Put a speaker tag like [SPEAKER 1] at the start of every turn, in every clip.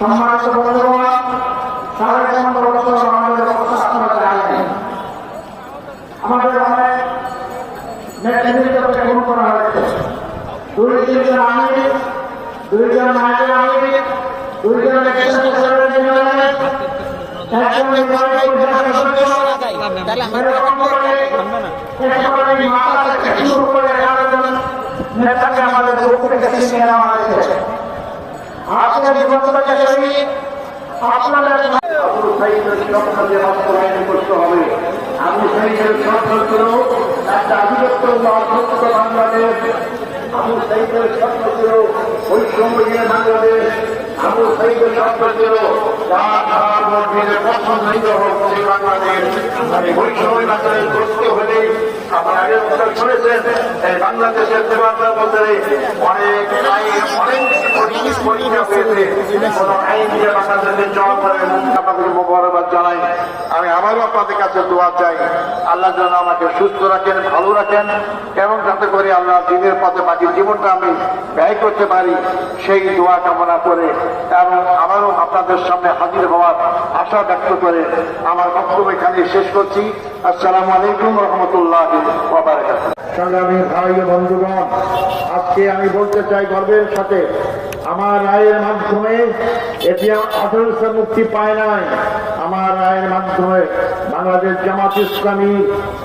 [SPEAKER 1] সম্মানিত বন্ধুগণ, আমাদের অনেক নেতৃত্বকে গ্রহণ করা হয়েছে। 2-3 জন আমির, 2 জন নায়েবে আমির, 2 জন একজন নেতাকে আমাদের গ্রুপ থেকে ছিনিয়ে নেওয়া হয়েছে। আপনার জীবনটাকে শহীদ আপনাদের আবু সাঈদের স্বপ্নকে বাস্তবায়ন করতে হবে। আবু সাঈদের স্বপ্ন ছিল একটা আধিপত্য অধ্যক্ষ বাংলাদেশ। আবু সাঈদের স্বপ্ন ছিল বৈষম্যহীন বাংলাদেশ। আবু সাঈদের স্বপ্ন ছিল বাংলাদেশ। বৈষম্য বাংলাদেশ করতে হলে আপনার আগের কথা শুনেছেন, এই বাংলাদেশের দেবাত্মার মধ্যে অনেক আমি আবারও আপনাদের কাছে দোয়া চাই, আল্লাহ যেন আমাকে সুস্থ রাখেন, ভালো রাখেন, এবং যাতে করে আল্লাহ দিনের পথে বাকি জীবনটা আমি ব্যয় করতে পারি, সেই দোয়া কামনা করে এবং আবারও আপনাদের সামনে হাজির হওয়ার আশা ব্যক্ত করে আমার বক্তব্য এখানে শেষ করছি। আসসালামু আলাইকুম রহমতুল্লাহি ওয়া বারাকাতুহু। সংগ্রামী ভাই ও বন্ধুগণ, আজকে আমি বলতে চাই গর্বের সাথে, আমার রায়ের মাধ্যমে এটি 1800 মুক্তি পায় নাই। আমার রায়ের মাধ্যমে বাংলাদেশ জামাত ইসলামী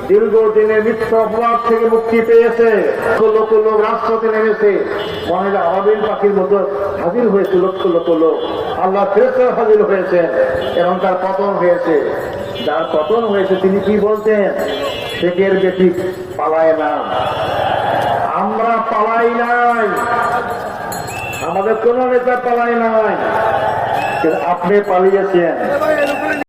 [SPEAKER 1] দীর্ঘদিনের মিথ্যা অপরাধ থেকে মুক্তি পেয়েছে। লক্ষ লোক রাজপথে নেমেছে, মনে হয় আবাবিল পাখির মতো হাজির হয়েছে লক্ষ লক্ষ লোক। আল্লাহ ফেরেশতা হাজির হয়েছেন এবং তার পতন হয়েছে। যার পতন হয়েছে তিনি কি বলতেন? শেখের বেটি পালায় না, আমরা পালাই নাই, আমাদের কোন নেতা পালাই নাই, আপনি পালিয়েছেন।